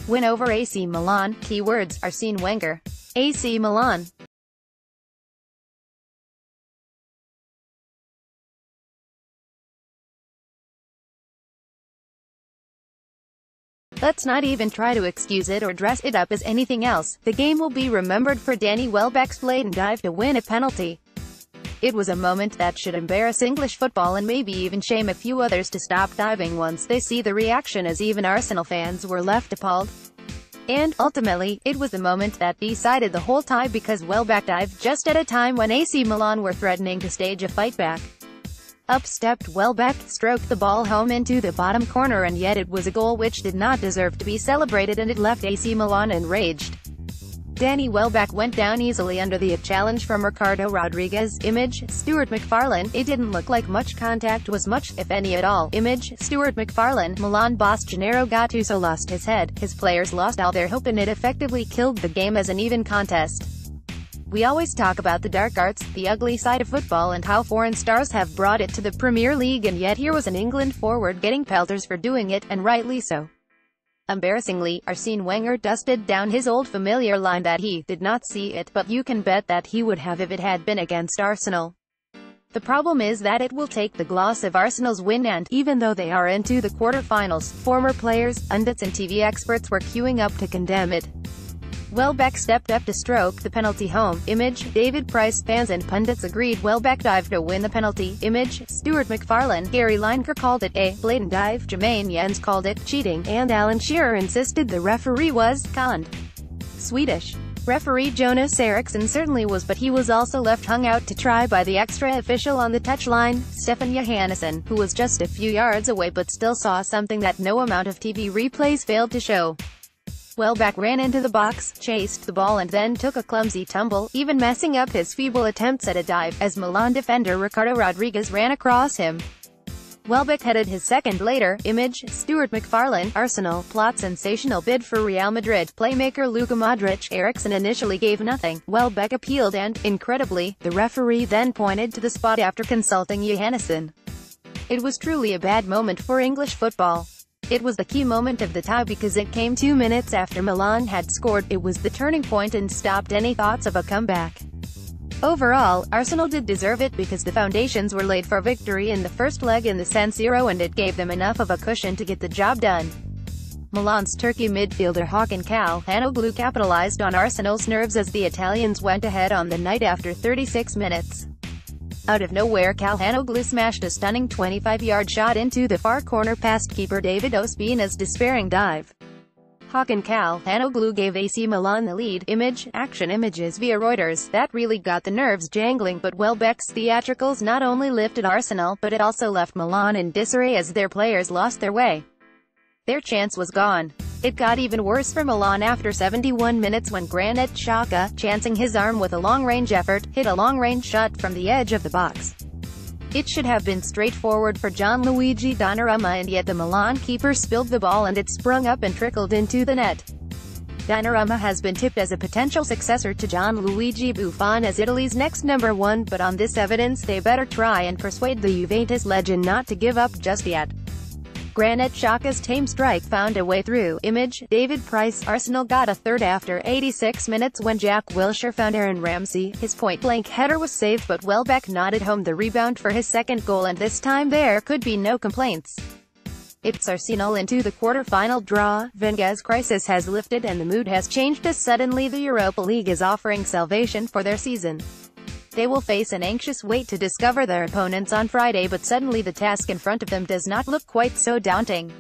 Win over AC Milan. Keywords: Arsene Wenger, AC Milan. Let's not even try to excuse it or dress it up as anything else. The game will be remembered for Danny Welbeck's blatant dive to win a penalty. It was a moment that should embarrass English football and maybe even shame a few others to stop diving once they see the reaction, as even Arsenal fans were left appalled. And, ultimately, it was the moment that decided the whole tie, because Welbeck dived just at a time when AC Milan were threatening to stage a fight back. Up stepped Welbeck, stroked the ball home into the bottom corner, and yet it was a goal which did not deserve to be celebrated, and it left AC Milan enraged. Danny Welbeck went down easily under the challenge from Ricardo Rodriguez. Image: Stuart McFarlane. It didn't look like much contact was much, if any at all. Image: Stuart McFarlane. Milan boss Gennaro Gattuso lost his head. His players lost all their hope, and it effectively killed the game as an even contest. We always talk about the dark arts, the ugly side of football, and how foreign stars have brought it to the Premier League, and yet here was an England forward getting pelters for doing it, and rightly so. Embarrassingly, Arsene Wenger dusted down his old familiar line that he did not see it, but you can bet that he would have if it had been against Arsenal. The problem is that it will take the gloss of Arsenal's win, and, even though they are into the quarter-finals, former players, pundits and TV experts were queuing up to condemn it. Welbeck stepped up to stroke the penalty home. Image: David Price. Fans and pundits agreed Welbeck dived to win the penalty. Image: Stuart McFarlane. Gary Lineker called it a blatant dive, Jermaine Jens called it cheating, and Alan Shearer insisted the referee was conned. Swedish referee Jonas Eriksson certainly was, but he was also left hung out to dry by the extra official on the touchline, Stefan Johannesson, who was just a few yards away but still saw something that no amount of TV replays failed to show. Welbeck ran into the box, chased the ball, and then took a clumsy tumble, even messing up his feeble attempts at a dive, as Milan defender Ricardo Rodriguez ran across him. Welbeck headed his second later. Image: Stuart McFarlane. Arsenal plot sensational bid for Real Madrid playmaker Luka Modric. Eriksson initially gave nothing. Welbeck appealed and, incredibly, the referee then pointed to the spot after consulting Johannesson. It was truly a bad moment for English football. It was the key moment of the tie because it came 2 minutes after Milan had scored. It was the turning point and stopped any thoughts of a comeback. Overall, Arsenal did deserve it because the foundations were laid for victory in the first leg in the San Siro, and it gave them enough of a cushion to get the job done. Milan's Turkey midfielder Hakan Çalhanoğlu capitalized on Arsenal's nerves as the Italians went ahead on the night after 36 minutes. Out of nowhere, Çalhanoğlu smashed a stunning 25-yard shot into the far corner past keeper David Ospina's despairing dive. Hakan Çalhanoğlu gave AC Milan the lead. Image: Action images via Reuters. That really got the nerves jangling, but Welbeck's theatricals not only lifted Arsenal, but it also left Milan in disarray as their players lost their way. Their chance was gone. It got even worse for Milan after 71 minutes when Granit Xhaka, chancing his arm with a long-range effort, hit a long-range shot from the edge of the box. It should have been straightforward for Gianluigi Donnarumma, and yet the Milan keeper spilled the ball and it sprung up and trickled into the net. Donnarumma has been tipped as a potential successor to Gianluigi Buffon as Italy's next number one, but on this evidence they better try and persuade the Juventus legend not to give up just yet. Granit Xhaka's tame strike found a way through. Image: David Price. Arsenal got a third after 86 minutes when Jack Wilshere found Aaron Ramsey. His point-blank header was saved, but Welbeck nodded home the rebound for his second goal, and this time there could be no complaints. It's Arsenal into the quarter-final draw. Wenger's crisis has lifted and the mood has changed as suddenly the Europa League is offering salvation for their season. They will face an anxious wait to discover their opponents on Friday, but suddenly the task in front of them does not look quite so daunting.